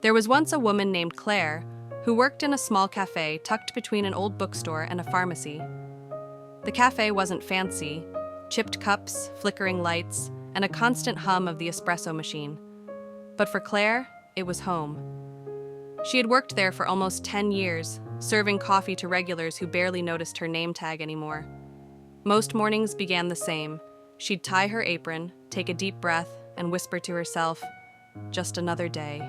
There was once a woman named Claire who worked in a small cafe tucked between an old bookstore and a pharmacy. The cafe wasn't fancy, chipped cups, flickering lights, and a constant hum of the espresso machine. But for Claire, it was home. She had worked there for almost 10 years, serving coffee to regulars who barely noticed her name tag anymore. Most mornings began the same. She'd tie her apron, take a deep breath, and whisper to herself, "Just another day."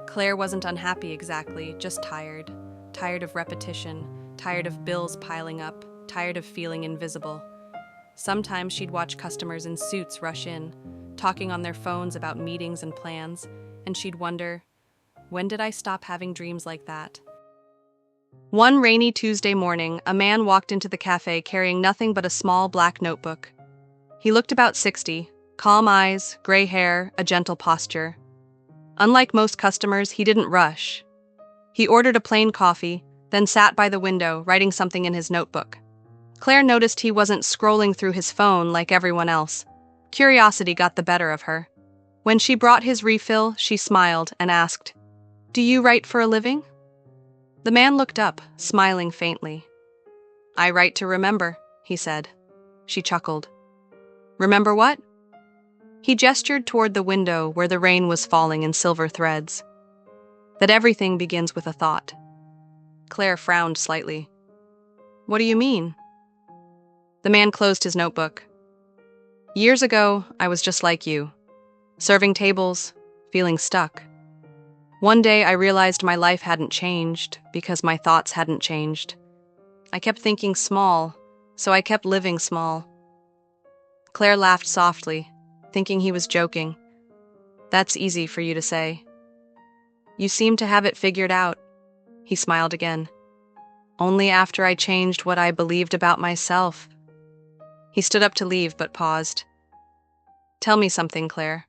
Claire wasn't unhappy exactly, just tired. Tired of repetition, tired of bills piling up, tired of feeling invisible. Sometimes she'd watch customers in suits rush in, talking on their phones about meetings and plans, and she'd wonder, when did I stop having dreams like that? One rainy Tuesday morning, a man walked into the cafe carrying nothing but a small black notebook. He looked about 60, calm eyes, gray hair, a gentle posture. Unlike most customers, he didn't rush. He ordered a plain coffee, then sat by the window, writing something in his notebook. Claire noticed he wasn't scrolling through his phone like everyone else. Curiosity got the better of her. When she brought his refill, she smiled and asked, "Do you write for a living?" The man looked up, smiling faintly. "I write to remember," he said. She chuckled. "Remember what?" He gestured toward the window where the rain was falling in silver threads. "That everything begins with a thought." Claire frowned slightly. "What do you mean?" The man closed his notebook. "Years ago, I was just like you, serving tables, feeling stuck. One day I realized my life hadn't changed because my thoughts hadn't changed. I kept thinking small, so I kept living small." Claire laughed softly, thinking he was joking. "That's easy for you to say." "You seem to have it figured out." He smiled again. "Only after I changed what I believed about myself." He stood up to leave, but paused. "Tell me something, Claire.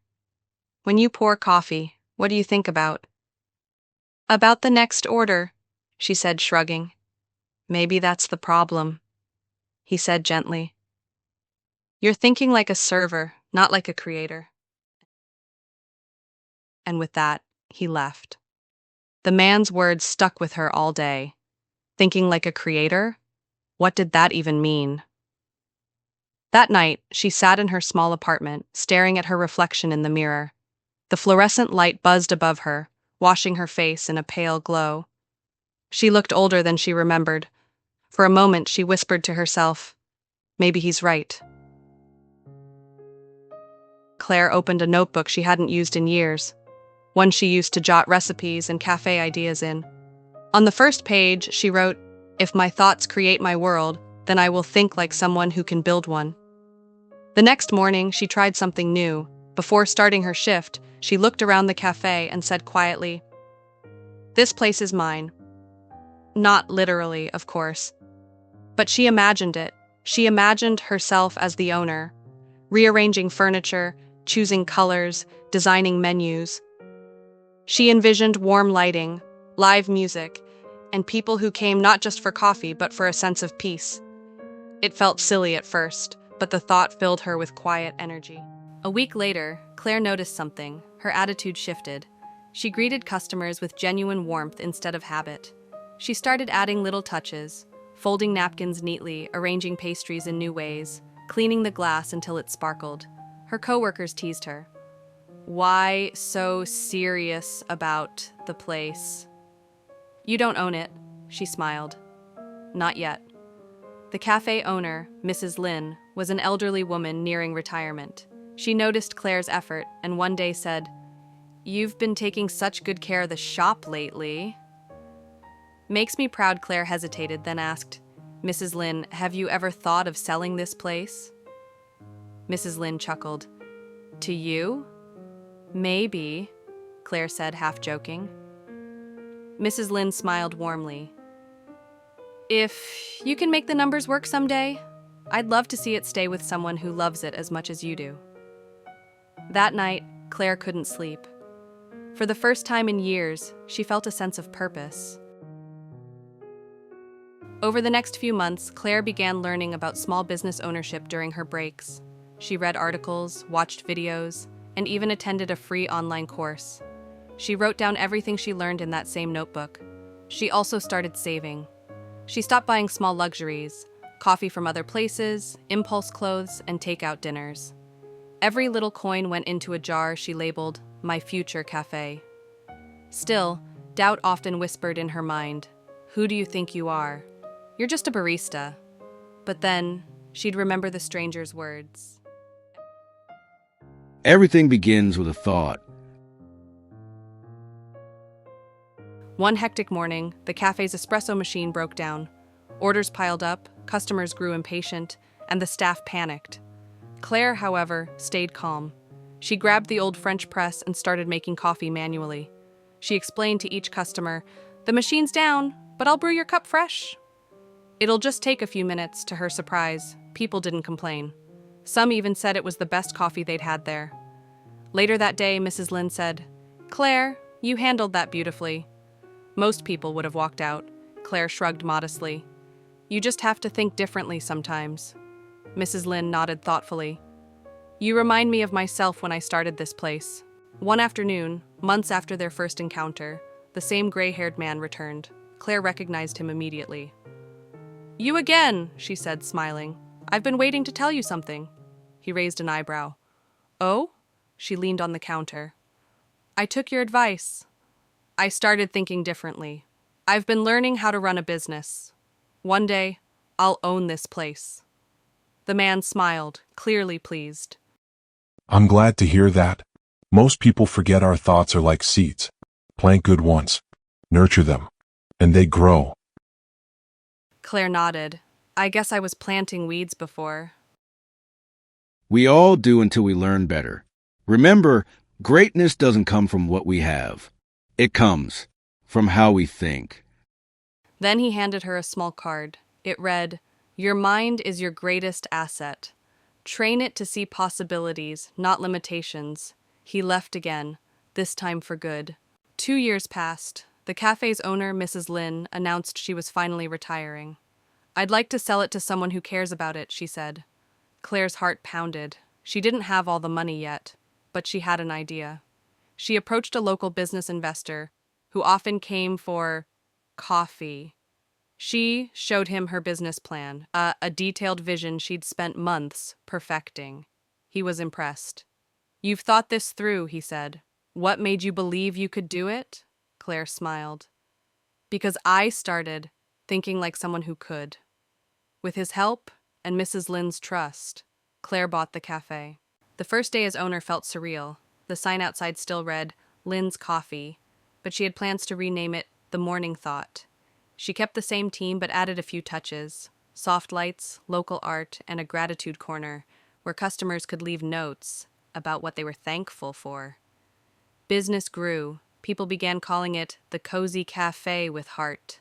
When you pour coffee, what do you think about?" "About the next order," she said, shrugging. "Maybe that's the problem," he said gently. "You're thinking like a server, not like a creator." And with that, he left. The man's words stuck with her all day. Thinking like a creator? What did that even mean? That night, she sat in her small apartment, staring at her reflection in the mirror. The fluorescent light buzzed above her, washing her face in a pale glow. She looked older than she remembered. For a moment, she whispered to herself, "Maybe he's right." Claire opened a notebook she hadn't used in years, one she used to jot recipes and cafe ideas in. On the first page, she wrote, "If my thoughts create my world, then I will think like someone who can build one." The next morning, she tried something new. Before starting her shift, she looked around the cafe and said quietly, "This place is mine." Not literally, of course. But she imagined it. She imagined herself as the owner, rearranging furniture, choosing colors, designing menus. She envisioned warm lighting, live music, and people who came not just for coffee but for a sense of peace. It felt silly at first, but the thought filled her with quiet energy. A week later, Claire noticed something. Her attitude shifted. She greeted customers with genuine warmth instead of habit. She started adding little touches, folding napkins neatly, arranging pastries in new ways, cleaning the glass until it sparkled. Her coworkers teased her. "Why so serious about the place?" "You don't own it," she smiled. "Not yet." The cafe owner, Mrs. Lin, was an elderly woman nearing retirement. She noticed Claire's effort and one day said, "You've been taking such good care of the shop lately." "Makes me proud," Claire hesitated, then asked, "Mrs. Lin, have you ever thought of selling this place?" Mrs. Lin chuckled. "To you? Maybe," Claire said, half joking. Mrs. Lin smiled warmly. "If you can make the numbers work someday, I'd love to see it stay with someone who loves it as much as you do." That night, Claire couldn't sleep. For the first time in years, she felt a sense of purpose. Over the next few months, Claire began learning about small business ownership during her breaks. She read articles, watched videos, and even attended a free online course. She wrote down everything she learned in that same notebook. She also started saving. She stopped buying small luxuries, coffee from other places, impulse clothes, and takeout dinners. Every little coin went into a jar she labeled "My Future Cafe." Still, doubt often whispered in her mind, "Who do you think you are? You're just a barista." But then, she'd remember the stranger's words. Everything begins with a thought. One hectic morning, the cafe's espresso machine broke down. Orders piled up, customers grew impatient, and the staff panicked. Claire, however, stayed calm. She grabbed the old French press and started making coffee manually. She explained to each customer, "The machine's down, but I'll brew your cup fresh." "It'll just take a few minutes," to her surprise. People didn't complain. Some even said it was the best coffee they'd had there. Later that day, Mrs. Lin said, "Claire, you handled that beautifully." Most people would have walked out. Claire shrugged modestly. "You just have to think differently sometimes." Mrs. Lin nodded thoughtfully. "You remind me of myself when I started this place." One afternoon, months after their first encounter, the same gray-haired man returned. Claire recognized him immediately. "You again," she said, smiling. "I've been waiting to tell you something." He raised an eyebrow. "Oh?" She leaned on the counter. "I took your advice. I started thinking differently. I've been learning how to run a business. One day, I'll own this place." The man smiled, clearly pleased. I'm glad to hear that. Most people forget our thoughts are like seeds. Plant good ones, nurture them, and they grow. Claire nodded. "I guess I was planting weeds before." We all do until we learn better. Remember, greatness doesn't come from what we have. It comes from how we think. Then he handed her a small card. It read, "Your mind is your greatest asset. Train it to see possibilities, not limitations." He left again, this time for good. 2 years passed. The cafe's owner, Mrs. Lin, announced she was finally retiring. "I'd like to sell it to someone who cares about it," she said. Claire's heart pounded. She didn't have all the money yet, but she had an idea. She approached a local business investor, who often came for coffee. She showed him her business plan, a detailed vision she'd spent months perfecting. He was impressed. "You've thought this through," he said. "What made you believe you could do it?" Claire smiled. "Because I started thinking like someone who could." With his help and Mrs. Lin's trust, Claire bought the cafe. The first day as owner felt surreal. The sign outside still read, "Lin's Coffee," but she had plans to rename it The Morning Thought. She kept the same team but added a few touches: soft lights, local art, and a gratitude corner where customers could leave notes about what they were thankful for. Business grew. People began calling it the Cozy Cafe with Heart.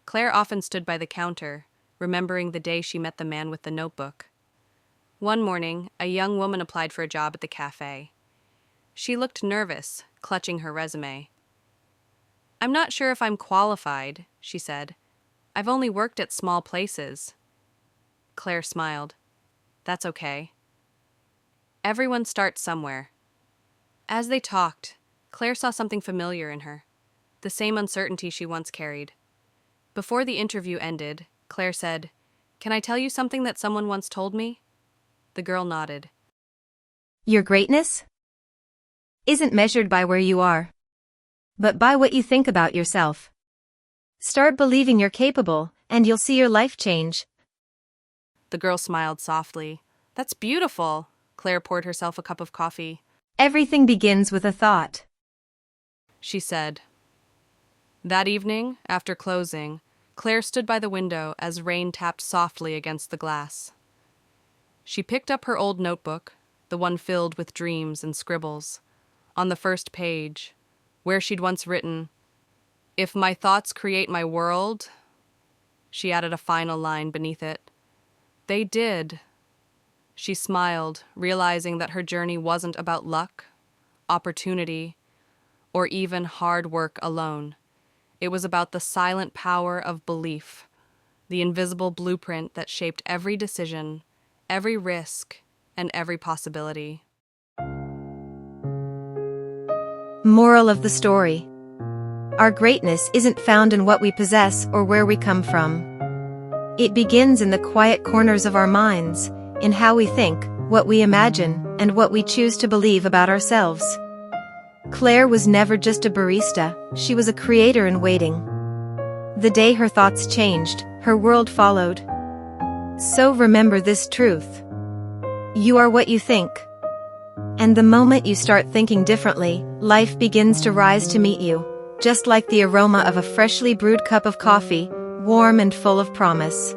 Claire often stood by the counter, remembering the day she met the man with the notebook. One morning, a young woman applied for a job at the cafe. She looked nervous, clutching her resume. "I'm not sure if I'm qualified," she said. "I've only worked at small places." Claire smiled. "That's okay. Everyone starts somewhere." As they talked, Claire saw something familiar in her, the same uncertainty she once carried. Before the interview ended, Claire said, "Can I tell you something that someone once told me?" The girl nodded. Your greatness isn't measured by where you are, but by what you think about yourself. Start believing you're capable, and you'll see your life change. The girl smiled softly. "That's beautiful." Claire poured herself a cup of coffee. Everything begins with a thought, she said. That evening, after closing, Claire stood by the window as rain tapped softly against the glass. She picked up her old notebook, the one filled with dreams and scribbles. On the first page, where she'd once written, "If my thoughts create my world," she added a final line beneath it. They did. She smiled, realizing that her journey wasn't about luck, opportunity, or even hard work alone. It was about the silent power of belief, the invisible blueprint that shaped every decision, every risk, and every possibility. Moral of the story. Our greatness isn't found in what we possess or where we come from. It begins in the quiet corners of our minds, in how we think, what we imagine, and what we choose to believe about ourselves. Claire was never just a barista, she was a creator in waiting. The day her thoughts changed, her world followed. So remember this truth. You are what you think. And the moment you start thinking differently, life begins to rise to meet you, just like the aroma of a freshly brewed cup of coffee, warm and full of promise.